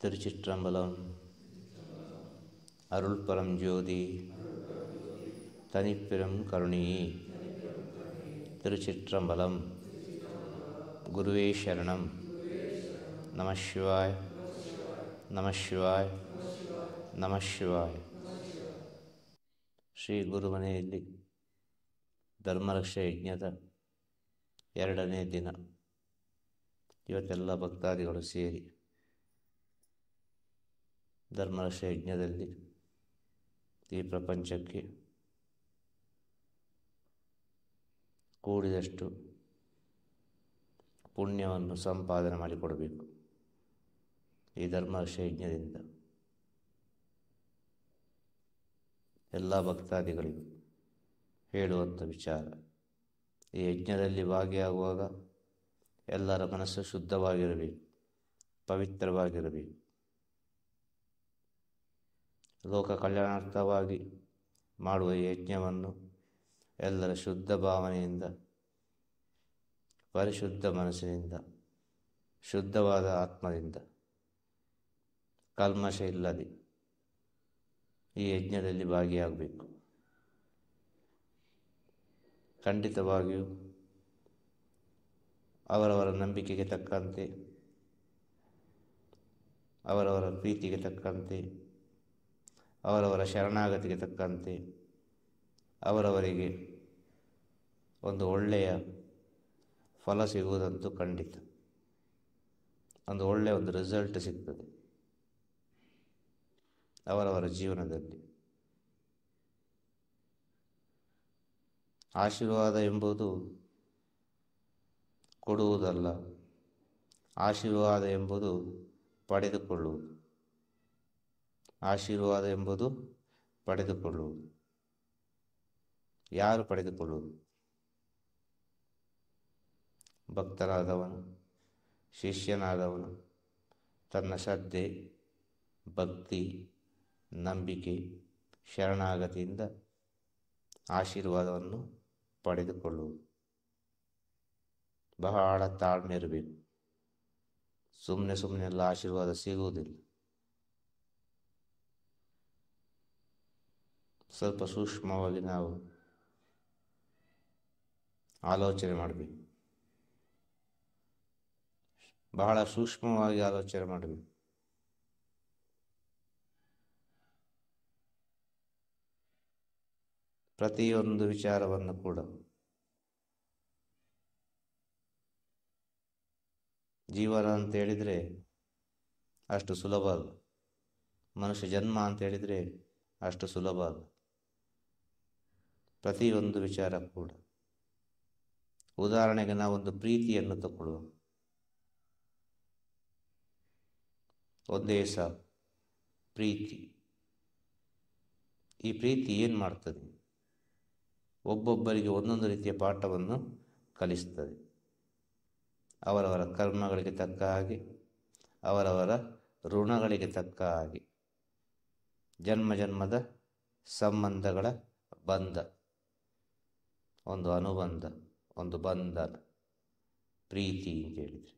திருச்சிற்றம்பலம். அருள் பரம் ஜோதி தனிப்பெரும் கருணி. திருச்சிற்றம்பலம். குருவே சரணம். நமசிவாய் நமசிவாய் நமசிவாய். ಶ್ರೀ ಗುರುಮನೆಯಲ್ಲಿ ಧರ್ಮರಕ್ಷೆ ಯಜ್ಞದ 2ನೇ ದಿನ. ಇವತ್ತೆಲ್ಲ ಭಕ್ತಾದಿಗಳು ಸೇರಿ ಧರ್ಮರಕ್ಷೆ ಯಜ್ಞದಲ್ಲಿ ಈ ಪ್ರಪಂಚಕ್ಕೆ ಕೂಡಿದಷ್ಟು ಪುಣ್ಯವನ್ನು ಸಂಪಾದನೆ ಮಾಡಿಕೊಡಬೇಕು. ಈ ಧರ್ಮರಕ್ಷೆ ಯಜ್ಞದಿಂದ ಎಲ್ಲ ಭಕ್ತಾದಿಗಳಿಗೂ ಹೇಳುವಂಥ ವಿಚಾರ, ಈ ಯಜ್ಞದಲ್ಲಿ ಭಾಗಿಯಾಗುವಾಗ ಎಲ್ಲರ ಮನಸ್ಸು ಶುದ್ಧವಾಗಿರಬೇಕು, ಪವಿತ್ರವಾಗಿರಬೇಕು. ಲೋಕ ಕಲ್ಯಾಣಾರ್ಥವಾಗಿ ಮಾಡುವ ಯಜ್ಞವನ್ನು ಎಲ್ಲರ ಶುದ್ಧ ಭಾವನೆಯಿಂದ, ಪರಿಶುದ್ಧ ಮನಸ್ಸಿನಿಂದ, ಶುದ್ಧವಾದ ಆತ್ಮದಿಂದ, ಕಲ್ಮಶ ಇಲ್ಲದೆ ಈ ಯಜ್ಞದಲ್ಲಿ ಭಾಗಿಯಾಗಬೇಕು. ಖಂಡಿತವಾಗಿಯೂ ಅವರವರ ನಂಬಿಕೆಗೆ ತಕ್ಕಂತೆ, ಅವರವರ ಪ್ರೀತಿಗೆ ತಕ್ಕಂತೆ, ಅವರವರ ಶರಣಾಗತಿಗೆ ತಕ್ಕಂತೆ ಅವರವರಿಗೆ ಒಂದು ಒಳ್ಳೆಯ ಫಲ ಸಿಗುವುದಂತೂ ಖಂಡಿತ. ಒಳ್ಳೆಯ ರಿಸಲ್ಟ್ ಸಿಗ್ತದೆ ಅವರವರ ಜೀವನದಲ್ಲಿ. ಆಶೀರ್ವಾದ ಎಂಬುದು ಕೊಡುವುದಲ್ಲ, ಆಶೀರ್ವಾದ ಎಂಬುದು ಪಡೆದುಕೊಳ್ಳುವುದು. ಆಶೀರ್ವಾದ ಎಂಬುದು ಪಡೆದುಕೊಳ್ಳುವುದು. ಯಾರು ಪಡೆದುಕೊಳ್ಳುವುದು? ಭಕ್ತನಾದವನು, ಶಿಷ್ಯನಾದವನು ತನ್ನ ಶ್ರದ್ಧೆ, ಭಕ್ತಿ, ನಂಬಿಕೆ, ಶರಣಾಗತಿಯಿಂದ ಆಶೀರ್ವಾದವನ್ನು ಪಡೆದುಕೊಳ್ಳುವುದು. ಬಹಳ ತಾಳ್ಮೆ ಇರಬೇಕು. ಸುಮ್ಮನೆ ಎಲ್ಲ ಆಶೀರ್ವಾದ ಸಿಗುವುದಿಲ್ಲ. ಸ್ವಲ್ಪ ಸೂಕ್ಷ್ಮವಾಗಿ ನಾವು ಆಲೋಚನೆ ಮಾಡಬೇಕು. ಬಹಳ ಸೂಕ್ಷ್ಮವಾಗಿ ಆಲೋಚನೆ ಮಾಡಬೇಕು. ಪ್ರತಿಯೊಂದು ವಿಚಾರವನ್ನು ಕೂಡ ಜೀವನ ಅಂತ ಹೇಳಿದರೆ ಅಷ್ಟು ಸುಲಭ ಅಲ್ಲ. ಮನುಷ್ಯ ಜನ್ಮ ಅಂತ ಹೇಳಿದರೆ ಅಷ್ಟು ಸುಲಭ ಅಲ್ಲ. ಪ್ರತಿಯೊಂದು ವಿಚಾರ ಕೂಡ. ಉದಾಹರಣೆಗೆ ನಾವೊಂದು ಪ್ರೀತಿಯನ್ನು ತಗೊಳ್ಳುವ. ಒಂದೇ ಪ್ರೀತಿ. ಈ ಪ್ರೀತಿ ಏನು ಮಾಡ್ತದೆ? ಒಬ್ಬೊಬ್ಬರಿಗೆ ಒಂದೊಂದು ರೀತಿಯ ಪಾಠವನ್ನು ಕಲಿಸ್ತದೆ. ಅವರವರ ಕರ್ಮಗಳಿಗೆ ತಕ್ಕ ಹಾಗೆ, ಅವರವರ ಋಣಗಳಿಗೆ ತಕ್ಕ ಹಾಗೆ, ಜನ್ಮ ಜನ್ಮದ ಸಂಬಂಧಗಳ ಬಂಧ, ಒಂದು ಅನುಬಂಧ, ಒಂದು ಬಂಧನ, ಪ್ರೀತಿ ಅಂತ ಹೇಳಿದರೆ.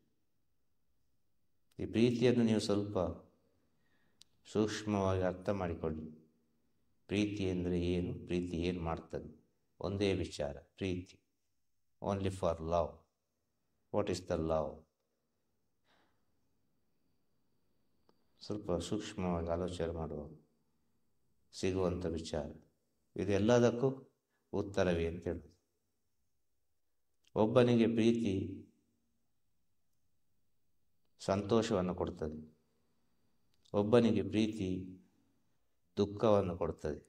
ಈ ಪ್ರೀತಿಯನ್ನು ನೀವು ಸ್ವಲ್ಪ ಸೂಕ್ಷ್ಮವಾಗಿ ಅರ್ಥ ಮಾಡಿಕೊಳ್ಳಿ. ಪ್ರೀತಿ ಅಂದರೆ ಏನು? ಪ್ರೀತಿ ಏನು ಮಾಡ್ತದೆ? ಒಂದೇ ವಿಚಾರ, ಪ್ರೀತಿ. Only for love. What is the love? ಸ್ವಲ್ಪ ಸೂಕ್ಷ್ಮವಾಗಿ ಆಲೋಚನೆ ಮಾಡುವ ಸಿಗುವಂಥ ವಿಚಾರ. ಇದೆಲ್ಲದಕ್ಕೂ ಉತ್ತರವೇ ಅಂತ ಹೇಳೋದು. ಒಬ್ಬನಿಗೆ ಪ್ರೀತಿ ಸಂತೋಷವನ್ನು ಕೊಡ್ತದೆ, ಒಬ್ಬನಿಗೆ ಪ್ರೀತಿ ದುಃಖವನ್ನು ಕೊಡ್ತದೆ,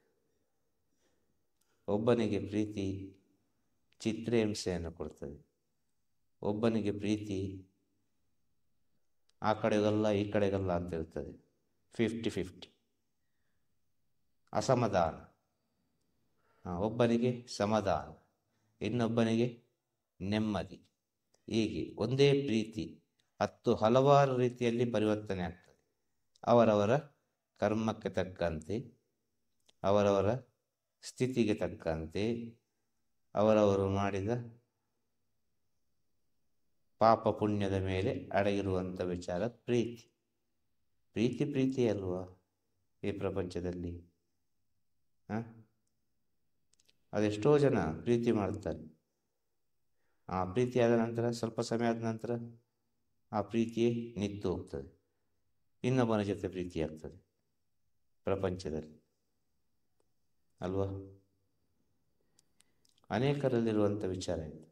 ಒಬ್ಬನಿಗೆ ಪ್ರೀತಿ ಚಿತ್ರಹಿಂಸೆಯನ್ನು ಕೊಡ್ತದೆ, ಒಬ್ಬನಿಗೆ ಪ್ರೀತಿ ಆ ಕಡೆಗಲ್ಲ ಈ ಕಡೆಗಲ್ಲ ಅಂತ ಇರ್ತದೆ. 50-50 ಅಸಮಾಧಾನ. ಒಬ್ಬನಿಗೆ ಸಮಾಧಾನ, ಇನ್ನೊಬ್ಬನಿಗೆ ನೆಮ್ಮದಿ. ಹೀಗೆ ಒಂದೇ ಪ್ರೀತಿ ಹಲವಾರು ರೀತಿಯಲ್ಲಿ ಪರಿವರ್ತನೆ ಆಗ್ತದೆ. ಅವರವರ ಕರ್ಮಕ್ಕೆ ತಕ್ಕಂತೆ, ಅವರವರ ಸ್ಥಿತಿಗೆ ತಕ್ಕಂತೆ, ಅವರವರು ಮಾಡಿದ ಪಾಪ ಪುಣ್ಯದ ಮೇಲೆ ಅಡಗಿರುವಂಥ ವಿಚಾರ ಪ್ರೀತಿ. ಪ್ರೀತಿ ಅಲ್ವಾ ಈ ಪ್ರಪಂಚದಲ್ಲಿ? ಅದೆಷ್ಟೋ ಜನ ಪ್ರೀತಿ ಮಾಡ್ತಾರೆ. ಆ ಪ್ರೀತಿ ಆದ ನಂತರ ಸ್ವಲ್ಪ ಸಮಯ ಆದ ನಂತರ ಆ ಪ್ರೀತಿಯೇ ನಿಂತು ಹೋಗ್ತದೆ, ಇನ್ನೊಬ್ಬನ ಜೊತೆ ಪ್ರೀತಿ ಆಗ್ತದೆ ಪ್ರಪಂಚದಲ್ಲಿ, ಅಲ್ವಾ? ಅನೇಕರಲ್ಲಿರುವಂಥ ವಿಚಾರ ಇದು.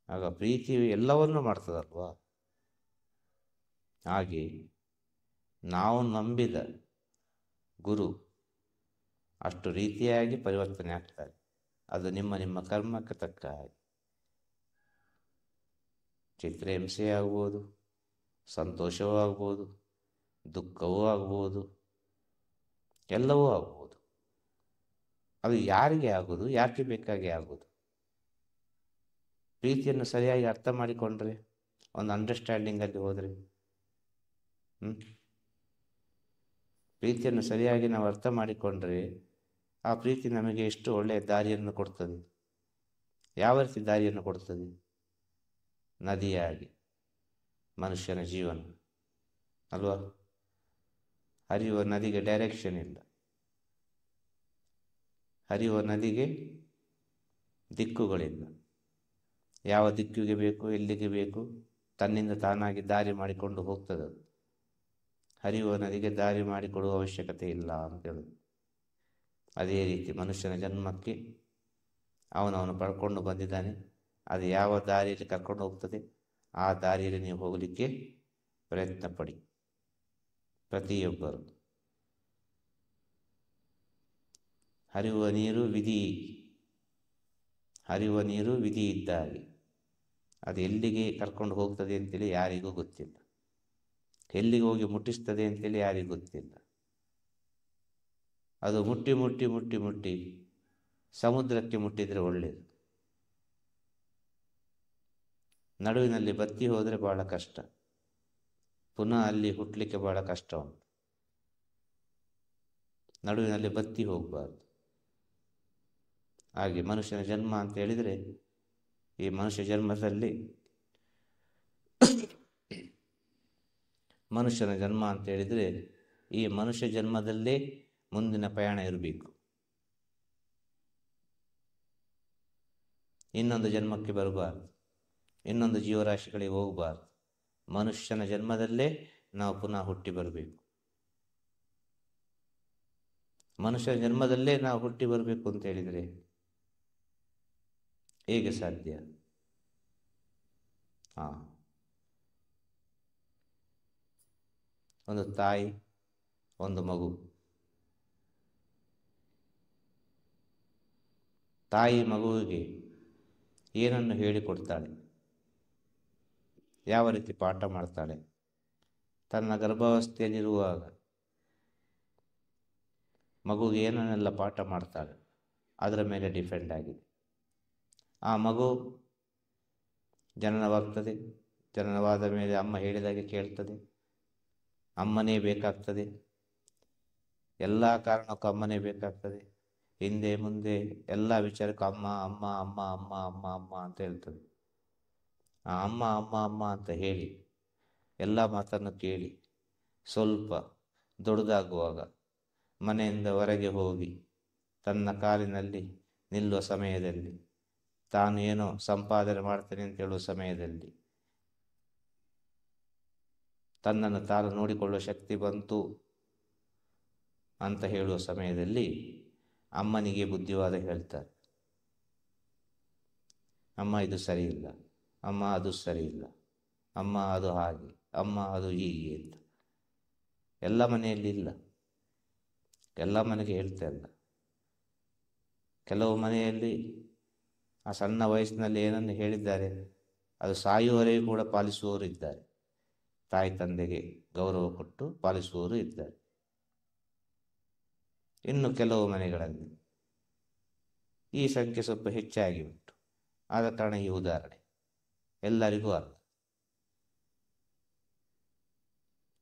ಆಗ ಪ್ರೀತಿ ಎಲ್ಲವನ್ನೂ ಮಾಡ್ತದಲ್ವಾ? ಹಾಗೆ ನಾವು ನಂಬಿದ ಗುರು ಅಷ್ಟು ರೀತಿಯಾಗಿ ಪರಿವರ್ತನೆ ಆಗ್ತಾರೆ. ಅದು ನಿಮ್ಮ ಕರ್ಮಕ್ಕೆ ತಕ್ಕ ಹಾಗೆ. ಚಿತ್ರಹಿಂಸೆ ಆಗ್ಬೋದು, ಸಂತೋಷವೂ ಆಗ್ಬೋದು, ದುಃಖವೂ ಆಗ್ಬೋದು, ಎಲ್ಲವೂ ಆಗ್ಬೋದು. ಅದು ಯಾರಿಗೆ ಆಗೋದು? ಯಾರಿಗೆ ಬೇಕಾಗಿ ಆಗೋದು? ಪ್ರೀತಿಯನ್ನು ಸರಿಯಾಗಿ ಅರ್ಥ ಮಾಡಿಕೊಂಡ್ರೆ, ಒಂದು ಅಂಡರ್ಸ್ಟ್ಯಾಂಡಿಂಗಲ್ಲಿ ಹೋದರೆ, ಪ್ರೀತಿಯನ್ನು ಸರಿಯಾಗಿ ನಾವು ಅರ್ಥ ಮಾಡಿಕೊಂಡ್ರೆ ಆ ಪ್ರೀತಿ ನಮಗೆ ಎಷ್ಟು ಒಳ್ಳೆಯ ದಾರಿಯನ್ನು ಕೊಡ್ತದೆ. ಯಾವ ರೀತಿ ದಾರಿಯನ್ನು ಕೊಡ್ತದೆ? ನದಿಯಾಗಿ ಮನುಷ್ಯನ ಜೀವನ, ಅಲ್ವಾ? ಹರಿಯುವ ನದಿಗೆ ಡೈರೆಕ್ಷನ್ ಇಲ್ಲ, ಹರಿಯುವ ನದಿಗೆ ದಿಕ್ಕುಗಳಿಲ್ಲ. ಯಾವ ದಿಕ್ಕಿಗೆ ಬೇಕು, ಎಲ್ಲಿಗೆ ಬೇಕು, ತನ್ನಿಂದ ತಾನಾಗಿ ದಾರಿ ಮಾಡಿಕೊಂಡು ಹೋಗ್ತದೆ. ಹರಿಯುವ ನದಿಗೆ ದಾರಿ ಮಾಡಿಕೊಡುವ ಅವಶ್ಯಕತೆ ಇಲ್ಲ ಅಂತ ಹೇಳುದು. ಅದೇ ರೀತಿ ಮನುಷ್ಯನ ಜನ್ಮಕ್ಕೆ ಅವನವನು ಪಡ್ಕೊಂಡು ಬಂದಿದ್ದಾನೆ. ಅದು ಯಾವ ದಾರಿಯಲ್ಲಿ ಕರ್ಕೊಂಡು ಹೋಗ್ತದೆ ಆ ದಾರಿಯಲ್ಲಿ ನೀವು ಹೋಗಲಿಕ್ಕೆ ಪ್ರಯತ್ನ ಪಡಿ, ಪ್ರತಿಯೊಬ್ಬರು. ಹರಿಯುವ ನೀರು ವಿಧಿ ಇದ್ದಾಗೆ ಅದು ಎಲ್ಲಿಗೆ ಕರ್ಕೊಂಡು ಹೋಗ್ತದೆ ಅಂತೇಳಿ ಯಾರಿಗೂ ಗೊತ್ತಿಲ್ಲ, ಎಲ್ಲಿಗೆ ಹೋಗಿ ಮುಟ್ಟಿಸ್ತದೆ ಅಂತೇಳಿ ಯಾರಿಗೂ ಗೊತ್ತಿಲ್ಲ. ಅದು ಮುಟ್ಟಿ ಮುಟ್ಟಿ ಮುಟ್ಟಿ ಮುಟ್ಟಿ ಸಮುದ್ರಕ್ಕೆ ಮುಟ್ಟಿದರೆ ಒಳ್ಳೆಯದು. ನಡುವಿನಲ್ಲಿ ಬತ್ತಿ ಹೋದರೆ ಬಹಳ ಕಷ್ಟ, ಪುನಃ ಅಲ್ಲಿ ಹುಟ್ಟಲಿಕ್ಕೆ ಬಹಳ ಕಷ್ಟ ಉಂಟು. ನಡುವಿನಲ್ಲಿ ಬತ್ತಿ ಹೋಗಬಾರ್ದು. ಹಾಗೆ ಮನುಷ್ಯನ ಜನ್ಮ ಅಂತ ಹೇಳಿದರೆ, ಈ ಮನುಷ್ಯ ಜನ್ಮದಲ್ಲಿ ಮನುಷ್ಯನ ಜನ್ಮ ಅಂತ ಹೇಳಿದರೆ ಈ ಮನುಷ್ಯ ಜನ್ಮದಲ್ಲೇ ಮುಂದಿನ ಪಯಣ ಇರಬೇಕು. ಇನ್ನೊಂದು ಜನ್ಮಕ್ಕೆ ಬರಬಾರ್ದು, ಇನ್ನೊಂದು ಜೀವರಾಶಿಗಳಿಗೆ ಹೋಗಬಾರ್ದು. ಮನುಷ್ಯನ ಜನ್ಮದಲ್ಲೇ ನಾವು ಪುನಃ ಹುಟ್ಟಿ ಬರಬೇಕು. ಮನುಷ್ಯನ ಜನ್ಮದಲ್ಲೇ ನಾವು ಹುಟ್ಟಿ ಬರಬೇಕು ಅಂತ ಹೇಳಿದರೆ ಹೇಗೆ ಸಾಧ್ಯ? ಒಂದು ತಾಯಿ, ಒಂದು ಮಗು. ತಾಯಿ ಮಗುವಿಗೆ ಏನನ್ನು ಹೇಳಿಕೊಡ್ತಾಳೆ, ಯಾವ ರೀತಿ ಪಾಠ ಮಾಡ್ತಾಳೆ? ತನ್ನ ಗರ್ಭಾವಸ್ಥೆಯಲ್ಲಿರುವಾಗ ಮಗುಗೆ ಏನನ್ನೆಲ್ಲ ಪಾಠ ಮಾಡ್ತಾಳೆ ಅದರ ಮೇಲೆ ಡಿಪೆಂಡ್ ಆಗಿದೆ. ಆ ಮಗು ಜನನವಾಗ್ತದೆ, ಜನನವಾದ ಮೇಲೆ ಅಮ್ಮ ಹೇಳಿದಾಗೆ ಕೇಳ್ತದೆ, ಅಮ್ಮನೇ ಬೇಕಾಗ್ತದೆ, ಎಲ್ಲ ಕಾರಣಕ್ಕೂ ಅಮ್ಮನೇ ಬೇಕಾಗ್ತದೆ. ಹಿಂದೆ ಮುಂದೆ ಎಲ್ಲ ವಿಚಾರಕ್ಕೂ ಅಮ್ಮ ಅಮ್ಮ ಅಮ್ಮ ಅಮ್ಮ ಅಮ್ಮ ಅಮ್ಮ ಅಂತ ಹೇಳ್ತದೆ. ಆ ಅಮ್ಮ ಅಮ್ಮ ಅಮ್ಮ ಅಂತ ಹೇಳಿ ಎಲ್ಲ ಮಾತನ್ನು ಕೇಳಿ ಸ್ವಲ್ಪ ದೊಡ್ಡದಾಗುವಾಗ ಮನೆಯಿಂದ ಹೊರಗೆ ಹೋಗಿ ತನ್ನ ಕಾಲಿನಲ್ಲಿ ನಿಲ್ಲುವ ಸಮಯದಲ್ಲಿ, ತಾನು ಏನೋ ಸಂಪಾದನೆ ಮಾಡ್ತೇನೆ ಅಂತ ಹೇಳುವ ಸಮಯದಲ್ಲಿ, ತನ್ನನ್ನು ತಾನು ನೋಡಿಕೊಳ್ಳುವ ಶಕ್ತಿ ಬಂತು ಅಂತ ಹೇಳುವ ಸಮಯದಲ್ಲಿ ಅಮ್ಮನಿಗೆ ಬುದ್ಧಿವಾದ ಹೇಳ್ತಾರೆ. ಅಮ್ಮ ಇದು ಸರಿ ಇಲ್ಲ, ಅಮ್ಮ ಅದು ಸರಿ ಇಲ್ಲ, ಅಮ್ಮ ಅದು ಹಾಗೆ, ಅಮ್ಮ ಅದು ಹೀಗೆ ಅಂತ. ಎಲ್ಲ ಮನೆಯಲ್ಲಿ ಇಲ್ಲ, ಎಲ್ಲ ಮನೆಗೆ ಹೇಳ್ತಾ ಇಲ್ಲ. ಕೆಲವು ಮನೆಯಲ್ಲಿ ಆ ಸಣ್ಣ ವಯಸ್ಸಿನಲ್ಲಿ ಏನನ್ನು ಹೇಳಿದ್ದಾರೆ ಅದು ಸಾಯುವವರೆಗೂ ಕೂಡ ಪಾಲಿಸುವವರು ಇದ್ದಾರೆ. ತಾಯಿ ತಂದೆಗೆ ಗೌರವ ಕೊಟ್ಟು ಪಾಲಿಸುವವರು ಇದ್ದಾರೆ. ಇನ್ನು ಕೆಲವು ಮನೆಗಳಲ್ಲಿ ಈ ಸಂಖ್ಯೆ ಸ್ವಲ್ಪ ಹೆಚ್ಚಾಗಿ ಉಂಟು. ಆದ ಕಾರಣ ಈ ಉದಾಹರಣೆ ಎಲ್ಲರಿಗೂ ಅಲ್ಲ.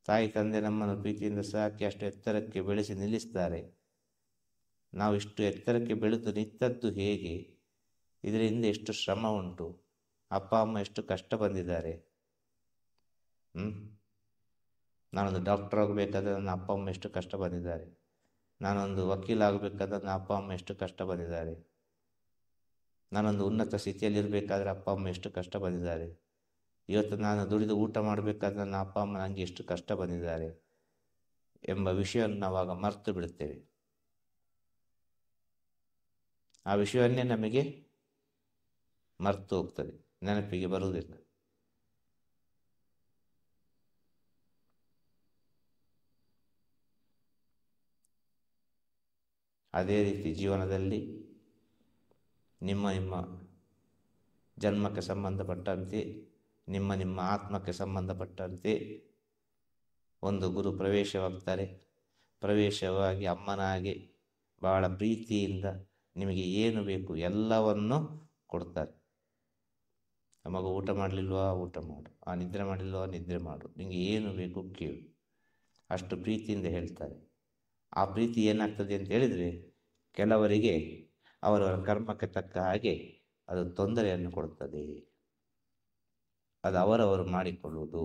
ತಾಯಿ ತಂದೆ ನಮ್ಮನ್ನು ಪ್ರೀತಿಯಿಂದ ಸಾಕಿ ಅಷ್ಟು ಎತ್ತರಕ್ಕೆ ಬೆಳೆಸಿ ನಿಲ್ಲಿಸ್ತಾರೆ. ನಾವು ಇಷ್ಟು ಎತ್ತರಕ್ಕೆ ಬೆಳೆದು ನಿಂತದ್ದು ಹೇಗೆ? ಇದರಿಂದ ಎಷ್ಟು ಶ್ರಮ ಉಂಟು, ಅಪ್ಪ ಅಮ್ಮ ಎಷ್ಟು ಕಷ್ಟ ಬಂದಿದ್ದಾರೆ. ಹ್ಞೂ ನಾನೊಂದು ಡಾಕ್ಟರ್ ಆಗಬೇಕಾದ್ರೆ ನನ್ನ ಅಪ್ಪ ಅಮ್ಮ ಎಷ್ಟು ಕಷ್ಟ ಬಂದಿದ್ದಾರೆ. ನಾನೊಂದು ವಕೀಲ ಆಗಬೇಕಾದ್ರೆ ನನ್ನ ಅಪ್ಪ ಅಮ್ಮ ಎಷ್ಟು ಕಷ್ಟ ಬಂದಿದ್ದಾರೆ. ನಾನೊಂದು ಉನ್ನತ ಸ್ಥಿತಿಯಲ್ಲಿರಬೇಕಾದ್ರೆ ಅಪ್ಪ ಅಮ್ಮ ಎಷ್ಟು ಕಷ್ಟ ಬಂದಿದ್ದಾರೆ. ಇವತ್ತು ನಾನು ದುಡಿದು ಊಟ ಮಾಡಬೇಕಾದ್ರೆ ನನ್ನ ಅಪ್ಪ ಅಮ್ಮ ನನಗೆ ಎಷ್ಟು ಕಷ್ಟ ಬಂದಿದ್ದಾರೆ ಎಂಬ ವಿಷಯವನ್ನು ನಾವಾಗ ಮರೆತು ಬಿಡುತ್ತೇವೆ. ಆ ವಿಷಯವನ್ನೇ ನಮಗೆ ಮರೆತು ಹೋಗ್ತದೆ, ನೆನಪಿಗೆ ಬರುವುದಿಲ್ಲ. ಅದೇ ರೀತಿ ಜೀವನದಲ್ಲಿ ನಿಮ್ಮ ನಿಮ್ಮ ಜನ್ಮಕ್ಕೆ ಸಂಬಂಧಪಟ್ಟಂತೆ, ನಿಮ್ಮ ಆತ್ಮಕ್ಕೆ ಸಂಬಂಧಪಟ್ಟಂತೆ ಒಂದು ಗುರು ಪ್ರವೇಶವಾಗ್ತಾರೆ. ಪ್ರವೇಶವಾಗಿ ಅಮ್ಮನಾಗಿ ಬಹಳ ಪ್ರೀತಿಯಿಂದ ನಿಮಗೆ ಏನು ಬೇಕು ಎಲ್ಲವನ್ನು ಕೊಡ್ತಾರೆ. ಮಗು ಊಟ ಮಾಡಲಿಲ್ವಾ, ಊಟ ಮಾಡು. ನಿದ್ರೆ ಮಾಡಲಿಲ್ವಾ, ನಿದ್ರೆ ಮಾಡು. ನಿಮಗೆ ಏನು ಬೇಕು ಕೇಳು. ಅಷ್ಟು ಪ್ರೀತಿಯಿಂದ ಹೇಳ್ತಾರೆ. ಆ ಪ್ರೀತಿ ಏನಾಗ್ತದೆ ಅಂತ ಹೇಳಿದರೆ, ಕೆಲವರಿಗೆ ಅವರವರ ಕರ್ಮಕ್ಕೆ ತಕ್ಕ ಹಾಗೆ ಅದು ತೊಂದರೆಯನ್ನು ಕೊಡುತ್ತದೆ. ಅದು ಅವರವರು ಮಾಡಿಕೊಳ್ಳುವುದು.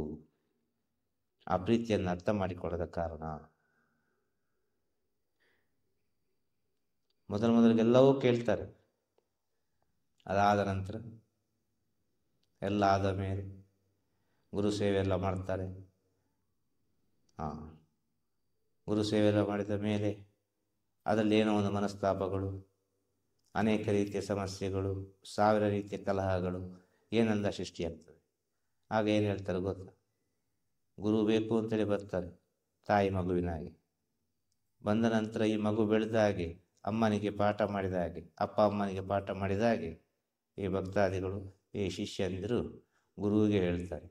ಆ ಪ್ರೀತಿಯನ್ನು ಅರ್ಥ ಮಾಡಿಕೊಳ್ಳದ ಕಾರಣ ಮೊದಲಿಗೆಲ್ಲವೂ ಕೇಳ್ತಾರೆ. ಅದಾದ ನಂತರ ಎಲ್ಲ ಆದ ಮೇಲೆ ಗುರು ಸೇವೆ ಎಲ್ಲ ಮಾಡ್ತಾರೆ. ಗುರು ಸೇವೆ ಎಲ್ಲ ಮಾಡಿದ ಮೇಲೆ ಅದರಲ್ಲಿ ಏನೋ ಒಂದು ಮನಸ್ತಾಪಗಳು, ಅನೇಕ ರೀತಿಯ ಸಮಸ್ಯೆಗಳು, ಸಾವಿರ ರೀತಿಯ ಕಲಹಗಳು ಏನೆಲ್ಲ ಸೃಷ್ಟಿಯಾಗ್ತದೆ. ಆಗ ಏನು ಹೇಳ್ತಾರೆ ಗೊತ್ತಾ? ಗುರು ಬೇಕು ಅಂತೇಳಿ ಬರ್ತಾರೆ, ತಾಯಿ ಮಗುವಿನ ಹಾಗೆ. ಬಂದ ನಂತರ ಈ ಮಗು ಬೆಳೆದ ಹಾಗೆ, ಅಮ್ಮನಿಗೆ ಪಾಠ ಮಾಡಿದ ಹಾಗೆ, ಅಪ್ಪ ಅಮ್ಮನಿಗೆ ಪಾಠ ಮಾಡಿದ ಹಾಗೆ ಈ ಭಕ್ತಾದಿಗಳು, ಈ ಶಿಷ್ಯಂದಿರು ಗುರುವಿಗೆ ಹೇಳ್ತಾರೆ.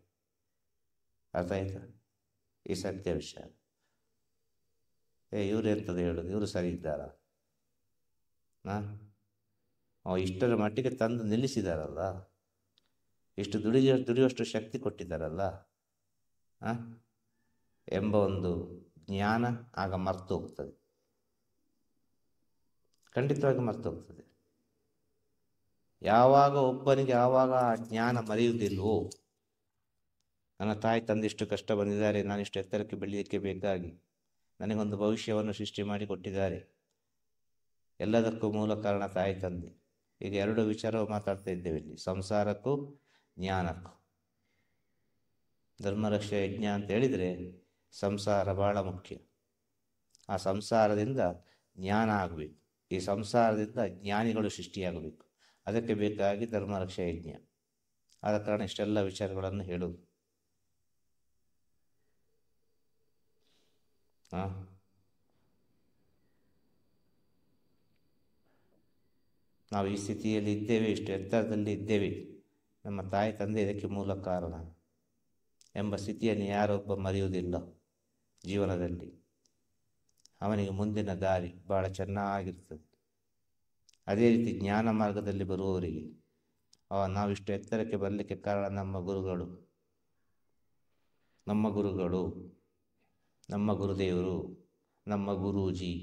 ಅರ್ಥ ಆಯ್ತಾ? ಈ ಸತ್ಯ ವಿಷಯ. ಇವರು ಎಂಥದ್ದು ಹೇಳೋದು, ಇವರು ಸರಿ ಇದ್ದಾರಾ? ಇಷ್ಟರ ಮಟ್ಟಿಗೆ ತಂದು ನಿಲ್ಲಿಸಿದಾರಲ್ಲ, ಇಷ್ಟು ದುಡಿಯುವಷ್ಟು ಶಕ್ತಿ ಕೊಟ್ಟಿದ್ದಾರಲ್ಲ ಎಂಬ ಒಂದು ಜ್ಞಾನ ಆಗ ಮರ್ತು ಹೋಗ್ತದೆ. ಖಂಡಿತವಾಗಿ ಮರ್ತು ಹೋಗ್ತದೆ. ಯಾವಾಗ ಒಬ್ಬನಿಗೆ ಆವಾಗ ಆ ಜ್ಞಾನ ಮರೆಯುವುದಿಲ್ವೋ, ನನ್ನ ತಾಯಿ ತಂದಿಷ್ಟು ಕಷ್ಟ ಬಂದಿದ್ದಾರೆ, ನಾನಿಷ್ಟು ಎತ್ತರಕ್ಕೆ ಬೆಳೀಲಿಕ್ಕೆ ಬೇಕಾಗಿ ನನಗೊಂದು ಭವಿಷ್ಯವನ್ನು ಸೃಷ್ಟಿ ಮಾಡಿ ಕೊಟ್ಟಿದ್ದಾರೆ. ಎಲ್ಲದಕ್ಕೂ ಮೂಲ ಕಾರಣ ತಾಯಿ ತಂದೆ. ಈಗ ಎರಡು ವಿಚಾರ ಮಾತಾಡ್ತಾ ಇದ್ದೇವೆ ಇಲ್ಲಿ, ಸಂಸಾರಕ್ಕೂ ಜ್ಞಾನಕ್ಕೂ. ಧರ್ಮರಕ್ಷೆ ಯಜ್ಞ ಅಂತ ಹೇಳಿದರೆ ಸಂಸಾರ ಬಹಳ ಮುಖ್ಯ. ಆ ಸಂಸಾರದಿಂದ ಜ್ಞಾನ ಆಗಬೇಕು, ಈ ಸಂಸಾರದಿಂದ ಜ್ಞಾನಿಗಳು ಸೃಷ್ಟಿಯಾಗಬೇಕು. ಅದಕ್ಕೆ ಬೇಕಾಗಿ ಧರ್ಮರಕ್ಷೆ ಯಜ್ಞ. ಆದ ಕಾರಣ ಇಷ್ಟೆಲ್ಲ ವಿಚಾರಗಳನ್ನು ಹೇಳುವುದು. ನಾವು ಈ ಸ್ಥಿತಿಯಲ್ಲಿ ಇದ್ದೇವೆ, ಇಷ್ಟು ಎತ್ತರದಲ್ಲಿ ಇದ್ದೇವೆ, ನಮ್ಮ ತಾಯಿ ತಂದೆ ಇದಕ್ಕೆ ಮೂಲ ಕಾರಣ ಎಂಬ ಸ್ಥಿತಿಯನ್ನು ಯಾರೊಬ್ಬ ಮರೆಯುವುದಿಲ್ಲ ಜೀವನದಲ್ಲಿ. ಅವನಿಗೆ ಮುಂದಿನ ದಾರಿ ಬಹಳ ಚೆನ್ನಾಗಿರ್ತದೆ. ಅದೇ ರೀತಿ ಜ್ಞಾನ ಮಾರ್ಗದಲ್ಲಿ ಬರುವವರಿಗೆ ನಾವಿಷ್ಟು ಎತ್ತರಕ್ಕೆ ಬರಲಿಕ್ಕೆ ಕಾರಣ ನಮ್ಮ ಗುರುಗಳು, ನಮ್ಮ ಗುರುದೇವರು, ನಮ್ಮ ಗುರೂಜಿ,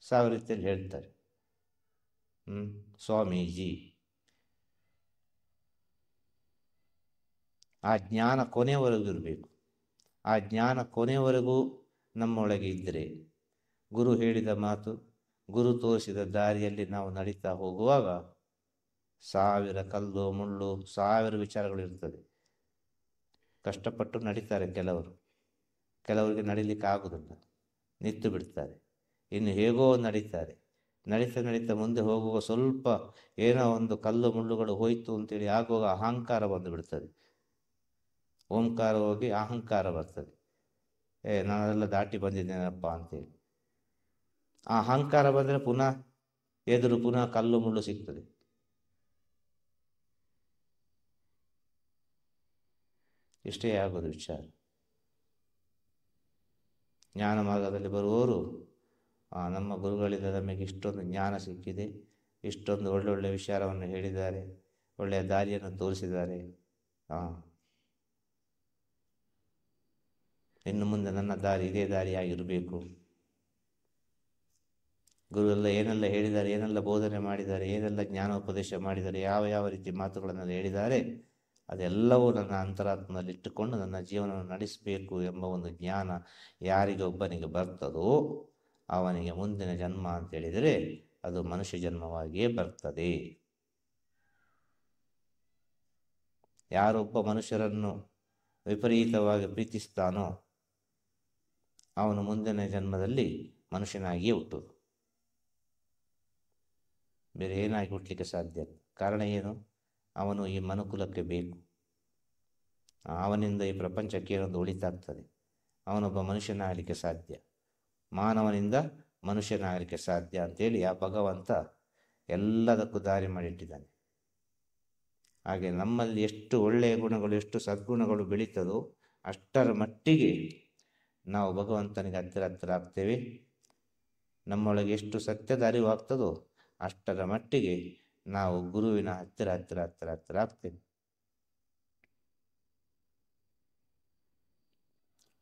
ಸಾವಿರ ರೀತಿಯಲ್ಲಿ ಹೇಳ್ತಾರೆ. ಸ್ವಾಮೀಜಿ. ಆ ಜ್ಞಾನ ಕೊನೆಯವರೆಗೂ ಇರಬೇಕು. ಆ ಜ್ಞಾನ ಕೊನೆಯವರೆಗೂ ನಮ್ಮೊಳಗೆ ಇದ್ದರೆ, ಗುರು ಹೇಳಿದ ಮಾತು, ಗುರು ತೋರಿಸಿದ ದಾರಿಯಲ್ಲಿ ನಾವು ನಡೀತಾ ಹೋಗುವಾಗ ಸಾವಿರ ಕಲ್ಲು ಮುಳ್ಳು, ಸಾವಿರ ವಿಚಾರಗಳು ಇರ್ತದೆ. ಕಷ್ಟಪಟ್ಟು ನಡೀತಾರೆ ಕೆಲವರಿಗೆ ನಡೀಲಿಕ್ಕೆ ಆಗುವುದಿಲ್ಲ, ನಿಂತು ಬಿಡ್ತಾರೆ. ಇನ್ನು ಹೇಗೋ ನಡೀತಾರೆ. ನಡೀತಾ ಮುಂದೆ ಹೋಗುವ ಸ್ವಲ್ಪ ಏನೋ ಒಂದು ಕಲ್ಲು ಮುಳ್ಳುಗಳು ಹೋಯ್ತು ಅಂತೇಳಿ ಆಗುವಾಗ ಅಹಂಕಾರ ಬಂದು ಬಿಡ್ತದೆ. ಓಂಕಾರ ಹೋಗಿ ಅಹಂಕಾರ ಬರ್ತದೆ. ನಾನೆಲ್ಲ ದಾಟಿ ಬಂದಿದ್ದೇನಪ್ಪ ಅಂತೇಳಿ. ಆ ಅಹಂಕಾರ ಬಂದರೆ ಪುನಃ ಕಲ್ಲು ಮುಳ್ಳು ಸಿಗ್ತದೆ. ಇಷ್ಟೇ ಆಗೋದು ವಿಚಾರ. ಜ್ಞಾನ ಮಾರ್ಗದಲ್ಲಿ ಬರುವವರು, ನಮ್ಮ ಗುರುಗಳಿಂದ ನಮಗೆ ಇಷ್ಟೊಂದು ಜ್ಞಾನ ಸಿಕ್ಕಿದೆ, ಇಷ್ಟೊಂದು ಒಳ್ಳೊಳ್ಳೆ ವಿಚಾರವನ್ನು ಹೇಳಿದ್ದಾರೆ, ಒಳ್ಳೆಯ ದಾರಿಯನ್ನು ತೋರಿಸಿದ್ದಾರೆ, ಇನ್ನು ಮುಂದೆ ನನ್ನ ದಾರಿ ಇದೇ ದಾರಿಯಾಗಿರಬೇಕು. ಗುರುವೆಲ್ಲ ಏನೆಲ್ಲ ಹೇಳಿದ್ದಾರೆ, ಏನೆಲ್ಲ ಬೋಧನೆ ಮಾಡಿದ್ದಾರೆ, ಏನೆಲ್ಲ ಜ್ಞಾನೋಪದೇಶ ಮಾಡಿದ್ದಾರೆ, ಯಾವ ರೀತಿ ಮಾತುಗಳನ್ನು ಹೇಳಿದ್ದಾರೆ, ಅದೆಲ್ಲವೂ ನನ್ನ ಅಂತರಾತ್ಮದಲ್ಲಿ ಇಟ್ಟುಕೊಂಡು ನನ್ನ ಜೀವನವನ್ನು ನಡೆಸಬೇಕು ಎಂಬ ಒಂದು ಜ್ಞಾನ ಯಾರಿಗೆ ಒಬ್ಬನಿಗೆ ಬರ್ತದೋ ಅವನಿಗೆ ಮುಂದಿನ ಜನ್ಮ ಅಂತೇಳಿದರೆ ಅದು ಮನುಷ್ಯ ಜನ್ಮವಾಗಿಯೇ ಬರ್ತದೆ. ಯಾರೊಬ್ಬ ಮನುಷ್ಯರನ್ನು ವಿಪರೀತವಾಗಿ ಪ್ರೀತಿಸ್ತಾನೋ ಅವನು ಮುಂದಿನ ಜನ್ಮದಲ್ಲಿ ಮನುಷ್ಯನಾಗಿಯೇ ಹುಟ್ಟುವುದು, ಬೇರೆ ಏನಾಗಿ ಹುಟ್ಟಲಿಕ್ಕೆ ಸಾಧ್ಯ. ಕಾರಣ ಏನು? ಅವನು ಈ ಮನುಕುಲಕ್ಕೆ ಬೇಕು, ಅವನಿಂದ ಈ ಪ್ರಪಂಚಕ್ಕೆ ಏನೊಂದು ಒಳಿತಾಗ್ತದೆ. ಅವನೊಬ್ಬ ಮನುಷ್ಯನಾಗಲಿಕ್ಕೆ ಸಾಧ್ಯ, ಮಾನವನಿಂದ ಮನುಷ್ಯನಾಗಲಿಕ್ಕೆ ಸಾಧ್ಯ ಅಂತೇಳಿ ಆ ಭಗವಂತ ಎಲ್ಲದಕ್ಕೂ ದಾರಿ ಮಾಡಿಟ್ಟಿದ್ದಾನೆ. ಹಾಗೆ ನಮ್ಮಲ್ಲಿ ಎಷ್ಟು ಒಳ್ಳೆಯ ಗುಣಗಳು, ಎಷ್ಟು ಸದ್ಗುಣಗಳು ಬೆಳೀತದೋ ಅಷ್ಟರ ಮಟ್ಟಿಗೆ ನಾವು ಭಗವಂತನಿಗೆ ಹತ್ತಿರ ಆಗ್ತೇವೆ. ನಮ್ಮೊಳಗೆ ಎಷ್ಟು ಸತ್ಯದ ಅರಿವು ಆಗ್ತದೋ ಅಷ್ಟರ ಮಟ್ಟಿಗೆ ನಾವು ಗುರುವಿನ ಹತ್ತಿರ ಆಗ್ತೇವೆ.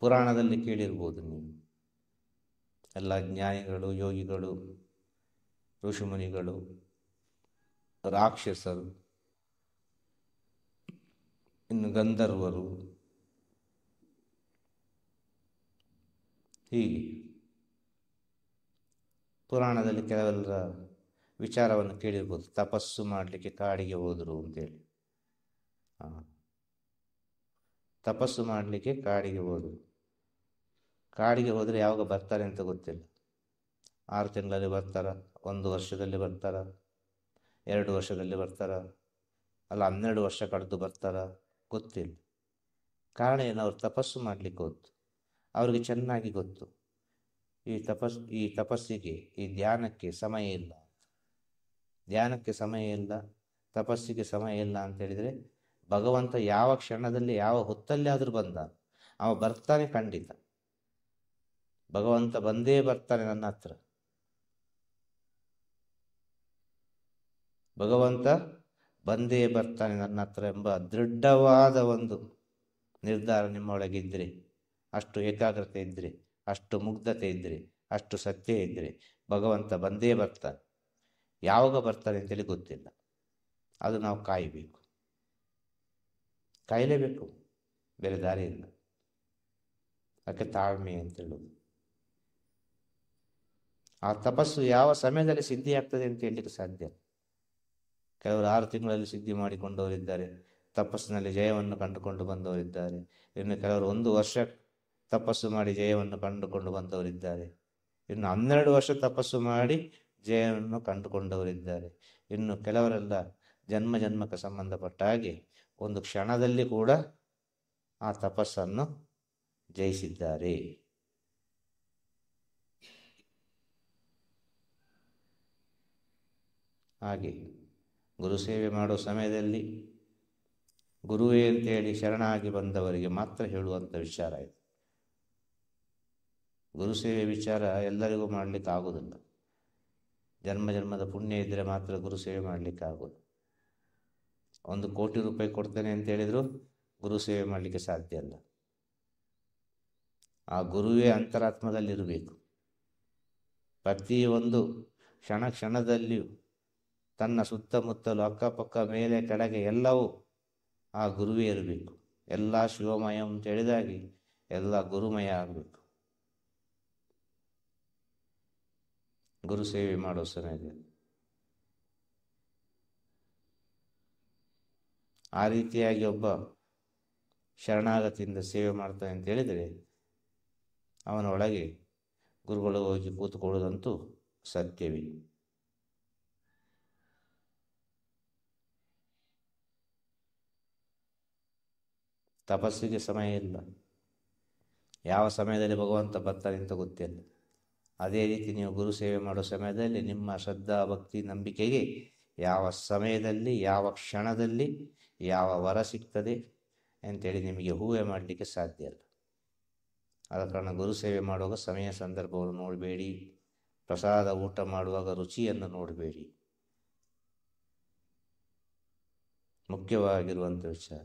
ಪುರಾಣದಲ್ಲಿ ಕೇಳಿರ್ಬೋದು ನೀವು, ಎಲ್ಲ ಜ್ಞಾನಿಗಳು, ಯೋಗಿಗಳು, ಋಷಿಮುನಿಗಳು, ರಾಕ್ಷಸರು, ಇನ್ನು ಗಂಧರ್ವರು, ಹೀಗೆ ಪುರಾಣದಲ್ಲಿ ಕೆಲವೆಲ್ಲ ವಿಚಾರವನ್ನು ಕೇಳಿರ್ಬೋದು. ತಪಸ್ಸು ಮಾಡಲಿಕ್ಕೆ ಕಾಡಿಗೆ ಹೋದರು ಅಂತೇಳಿ. ತಪಸ್ಸು ಮಾಡಲಿಕ್ಕೆ ಕಾಡಿಗೆ ಹೋದರು. ಕಾಡಿಗೆ ಹೋದರೆ ಯಾವಾಗ ಬರ್ತಾರೆ ಅಂತ ಗೊತ್ತಿಲ್ಲ. 6 ತಿಂಗಳಲ್ಲಿ ಬರ್ತಾರ, 1 ವರ್ಷದಲ್ಲಿ ಬರ್ತಾರ, 2 ವರ್ಷದಲ್ಲಿ ಬರ್ತಾರ, ಅಲ್ಲ 12 ವರ್ಷ ಕಳೆದು ಬರ್ತಾರ, ಗೊತ್ತಿಲ್ಲ. ಕಾರಣ ಏನು? ಅವ್ರು ತಪಸ್ಸು ಮಾಡಲಿಕ್ಕೆ ಗೊತ್ತು, ಅವ್ರಿಗೆ ಚೆನ್ನಾಗಿ ಗೊತ್ತು ಈ ತಪಸ್ಸಿಗೆ, ಈ ಧ್ಯಾನಕ್ಕೆ ಸಮಯ ಇಲ್ಲ. ಧ್ಯಾನಕ್ಕೆ ಸಮಯ ಇಲ್ಲ, ತಪಸ್ಸಿಗೆ ಸಮಯ ಇಲ್ಲ ಅಂತ ಹೇಳಿದರೆ ಭಗವಂತ ಯಾವ ಕ್ಷಣದಲ್ಲಿ ಯಾವ ಹೊತ್ತಲ್ಲಿ ಆದರೂ ಬಂದ, ಅವ ಬರ್ತಾನೆ ಖಂಡಿತ. ಭಗವಂತ ಬಂದೇ ಬರ್ತಾನೆ ನನ್ನ ಹತ್ರ. ಭಗವಂತ ಬಂದೇ ಬರ್ತಾನೆ ನನ್ನ ಹತ್ರ ಎಂಬ ದೃಢವಾದ ಒಂದು ನಿರ್ಧಾರ ನಿಮ್ಮೊಳಗಿದ್ರೆ, ಅಷ್ಟು ಏಕಾಗ್ರತೆ ಇದ್ದರೆ, ಅಷ್ಟು ಮುಗ್ಧತೆ ಇದ್ದರೆ, ಅಷ್ಟು ಸತ್ಯ ಇದ್ದರೆ ಭಗವಂತ ಬಂದೇ ಬರ್ತಾನೆ. ಯಾವಾಗ ಬರ್ತಾನೆ ಅಂತೇಳಿ ಗೊತ್ತಿಲ್ಲ. ಅದು ನಾವು ಕಾಯಲೇಬೇಕು, ಬೇರೆ ದಾರಿ ಇಲ್ಲ. ಅದಕ್ಕೆ ತಾಳ್ಮೆ ಅಂತ ಹೇಳೋದು. ಆ ತಪಸ್ಸು ಯಾವ ಸಮಯದಲ್ಲಿ ಸಿದ್ಧಿ ಆಗ್ತದೆ ಅಂತ ಹೇಳಲಿಕ್ಕೆ ಸಾಧ್ಯ. ಕೆಲವರು 6 ತಿಂಗಳಲ್ಲಿ ಸಿದ್ಧಿ ಮಾಡಿಕೊಂಡವರಿದ್ದಾರೆ, ತಪಸ್ಸಿನಲ್ಲಿ ಜಯವನ್ನು ಕಂಡುಕೊಂಡು ಬಂದವರಿದ್ದಾರೆ. ಇನ್ನು ಕೆಲವರು 1 ವರ್ಷ ತಪಸ್ಸು ಮಾಡಿ ಜಯವನ್ನು ಕಂಡುಕೊಂಡು ಬಂದವರಿದ್ದಾರೆ. ಇನ್ನು 12 ವರ್ಷ ತಪಸ್ಸು ಮಾಡಿ ಜಯವನ್ನು ಕಂಡುಕೊಂಡವರಿದ್ದಾರೆ. ಇನ್ನು ಕೆಲವರೆಲ್ಲ ಜನ್ಮಕ್ಕೆ ಸಂಬಂಧಪಟ್ಟ ಹಾಗೆ ಒಂದು ಕ್ಷಣದಲ್ಲಿ ಕೂಡ ಆ ತಪಸ್ಸನ್ನು ಜಯಿಸಿದ್ದಾರೆ. ಹಾಗೆ ಗುರು ಸೇವೆ ಮಾಡೋ ಸಮಯದಲ್ಲಿ ಗುರುವೇ ಅಂತೇಳಿ ಶರಣಾಗಿ ಬಂದವರಿಗೆ ಮಾತ್ರ ಹೇಳುವಂಥ ವಿಚಾರ ಇದು. ಗುರು ಸೇವೆ ವಿಚಾರ ಎಲ್ಲರಿಗೂ ಮಾಡಲಿಕ್ಕೆ ಆಗೋದಿಲ್ಲ. ಜನ್ಮದ ಪುಣ್ಯ ಇದ್ದರೆ ಮಾತ್ರ ಗುರು ಸೇವೆ ಮಾಡಲಿಕ್ಕೆ ಆಗೋದು. 1 ಕೋಟಿ ರೂಪಾಯಿ ಕೊಡ್ತೇನೆ ಅಂತ ಹೇಳಿದ್ರು ಗುರು ಸೇವೆ ಮಾಡಲಿಕ್ಕೆ ಸಾಧ್ಯ ಅಲ್ಲ. ಆ ಗುರುವೇ ಅಂತರಾತ್ಮದಲ್ಲಿರಬೇಕು. ಪ್ರತಿಯೊಂದು ಕ್ಷಣದಲ್ಲಿಯೂ ತನ್ನ ಸುತ್ತಮುತ್ತಲು ಅಕ್ಕಪಕ್ಕ ಮೇಲೆ ಕೆಳಗೆ ಎಲ್ಲವೂ ಆ ಗುರುವೇ ಇರಬೇಕು. ಎಲ್ಲ ಶಿವಮಯ ಅಂತ ಹೇಳಿದಾಗೆ ಎಲ್ಲ ಗುರುಮಯ ಆಗಬೇಕು. ಗುರು ಸೇವೆ ಮಾಡೋ ಸಮಯದಲ್ಲಿ ಆ ರೀತಿಯಾಗಿ ಒಬ್ಬ ಶರಣಾಗತಿಯಿಂದ ಸೇವೆ ಮಾಡ್ತಾನೆ ಅಂತ ಹೇಳಿದರೆ ಅವನ ಒಳಗೆ ಗುರುಗಳು ಹೋಗಿ ಕೂತ್ಕೊಳ್ಳೋದಂತೂ ಸತ್ಯವೇ. ತಪಸ್ಸಿಗೆ ಸಮಯ ಇಲ್ಲ, ಯಾವ ಸಮಯದಲ್ಲಿ ಭಗವಂತ ಬರ್ತಾನೆ ಅಂತ ಗೊತ್ತಿಲ್ಲ. ಅದೇ ರೀತಿ ನೀವು ಗುರು ಸೇವೆ ಮಾಡೋ ಸಮಯದಲ್ಲಿ ನಿಮ್ಮ ಶ್ರದ್ಧಾ ಭಕ್ತಿ ನಂಬಿಕೆಗೆ ಯಾವ ಸಮಯದಲ್ಲಿ ಯಾವ ಕ್ಷಣದಲ್ಲಿ ಯಾವ ವರ ಸಿಗ್ತದೆ ಅಂತೇಳಿ ನಿಮಗೆ ಊಹೆ ಮಾಡಲಿಕ್ಕೆ ಸಾಧ್ಯ ಇಲ್ಲ. ಆದ ಕಾರಣ ಗುರು ಸೇವೆ ಮಾಡುವಾಗ ಸಮಯ ಸಂದರ್ಭವನ್ನು ನೋಡಬೇಡಿ. ಪ್ರಸಾದ ಊಟ ಮಾಡುವಾಗ ರುಚಿಯನ್ನು ನೋಡಬೇಡಿ. ಮುಖ್ಯವಾಗಿರುವಂಥ ವಿಚಾರ.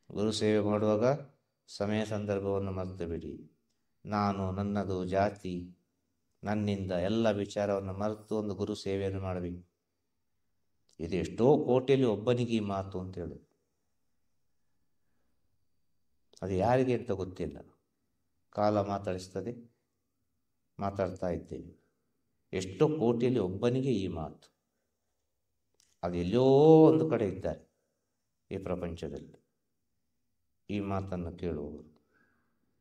ಗುರು ಸೇವೆ ಮಾಡುವಾಗ ಸಮಯ ಸಂದರ್ಭವನ್ನು ಮರೆತು ಬಿಡಿ. ನಾನು, ನನ್ನದು, ಜಾತಿ, ನನ್ನಿಂದ ಎಲ್ಲ ವಿಚಾರವನ್ನು ಮರೆತು ಒಂದು ಗುರು ಸೇವೆಯನ್ನು ಮಾಡಬೇಕು. ಇದು ಎಷ್ಟೋ ಕೋಟಿಯಲ್ಲಿ ಒಬ್ಬನಿಗೆ ಈ ಮಾತು ಅಂತೇಳಿ, ಅದು ಯಾರಿಗೆ ಅಂತ ಗೊತ್ತಿಲ್ಲ. ಕಾಲ ಮಾತಾಡಿಸ್ತದೆ, ಮಾತಾಡ್ತಾ ಇದ್ದೇವೆ. ಎಷ್ಟೋ ಕೋಟಿಯಲ್ಲಿ ಒಬ್ಬನಿಗೆ ಈ ಮಾತು. ಅದು ಎಲ್ಲೋ ಒಂದು ಕಡೆ ಇದ್ದಾರೆ ಈ ಪ್ರಪಂಚದಲ್ಲಿ ಈ ಮಾತನ್ನು ಕೇಳುವವರು.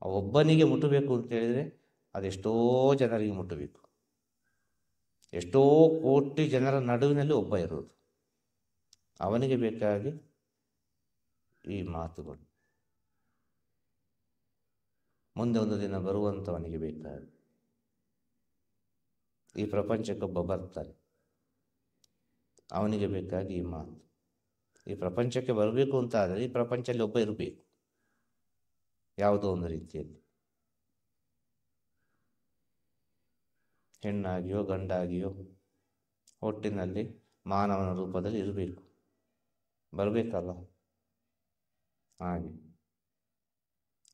ಆ ಒಬ್ಬನಿಗೆ ಮುಟ್ಟಬೇಕು ಅಂತ ಹೇಳಿದರೆ ಅದೆಷ್ಟೋ ಜನರಿಗೆ ಮುಟ್ಟಬೇಕು. ಎಷ್ಟೋ ಕೋಟಿ ಜನರ ನಡುವಿನಲ್ಲಿ ಒಬ್ಬ ಇರೋದು, ಅವನಿಗೆ ಬೇಕಾಗಿ ಈ ಮಾತುಗಳು. ಮುಂದೆ ಒಂದು ದಿನ ಬರುವಂಥವನಿಗೆ ಬೇಕಾಗಿ ಈ ಪ್ರಪಂಚಕ್ಕೊಬ್ಬ ಬರ್ತಾನೆ, ಅವನಿಗೆ ಬೇಕಾಗಿ ಈ ಮಾತು. ಈ ಪ್ರಪಂಚಕ್ಕೆ ಬರಬೇಕು ಅಂತ ಆದರೆ ಈ ಪ್ರಪಂಚದಲ್ಲಿ ಒಬ್ಬ ಇರಬೇಕು, ಯಾವುದೋ ಒಂದು ರೀತಿಯಲ್ಲಿ, ಹೆಣ್ಣಾಗಿಯೋ ಗಂಡಾಗಿಯೋ ಒಟ್ಟಿನಲ್ಲಿ ಮಾನವನ ರೂಪದಲ್ಲಿ ಇರಬೇಕು, ಬರಬೇಕಲ್ಲ. ಹಾಗೆ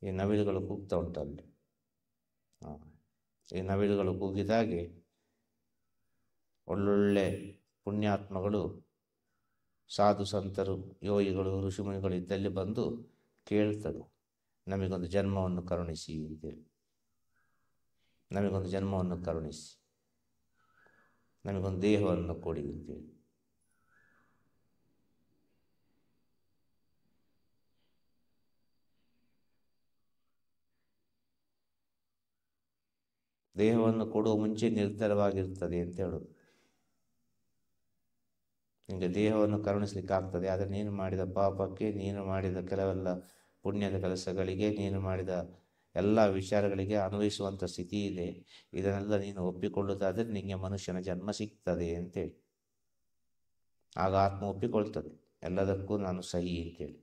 ಈ ನವಿಲುಗಳು ಕೂಗ್ತಾ ಉಂಟಲ್ಲಿ, ಈ ನವಿಲುಗಳು ಕೂಗಿದಾಗೆ ಒಳ್ಳೊಳ್ಳೆ ಪುಣ್ಯಾತ್ಮಗಳು, ಸಾಧು ಸಂತರು, ಯೋಗಿಗಳು, ಋಷಿಮುನಿಗಳು ಇದ್ದಲ್ಲಿ ಬಂದು ಕೇಳ್ತದೆ, ನಮಗೊಂದು ಜನ್ಮವನ್ನು ಕರುಣಿಸಿ ಅಂತೇಳಿ, ನಮಗೊಂದು ಜನ್ಮವನ್ನು ಕರುಣಿಸಿ, ನಮಗೊಂದು ದೇಹವನ್ನು ಕೊಡಿ ಅಂತೇಳಿ. ದೇಹವನ್ನು ಕೊಡುವ ಮುಂಚೆ ನಿರ್ಧಾರವಾಗಿರ್ತದೆ ಅಂತ ಹೇಳೋದು. ನಿಮಗೆ ದೇಹವನ್ನು ಕರುಣಿಸ್ಲಿಕ್ಕೆ ಆಗ್ತದೆ, ಆದರೆ ನೀನು ಮಾಡಿದ ಪಾಪಕ್ಕೆ, ನೀನು ಮಾಡಿದ ಕೆಲವೆಲ್ಲ ಪುಣ್ಯದ ಕೆಲಸಗಳಿಗೆ, ನೀನು ಮಾಡಿದ ಎಲ್ಲ ವಿಚಾರಗಳಿಗೆ ಅನ್ವಯಿಸುವಂಥ ಸ್ಥಿತಿ ಇದೆ. ಇದನ್ನೆಲ್ಲ ನೀನು ಒಪ್ಪಿಕೊಳ್ಳುವುದಾದರೆ ನಿಮಗೆ ಮನುಷ್ಯನ ಜನ್ಮ ಸಿಗ್ತದೆ ಅಂತೇಳಿ. ಆಗ ಆತ್ಮ ಒಪ್ಪಿಕೊಳ್ತದೆ, ಎಲ್ಲದಕ್ಕೂ ನಾನು ಸಹಿ ಅಂತೇಳಿ.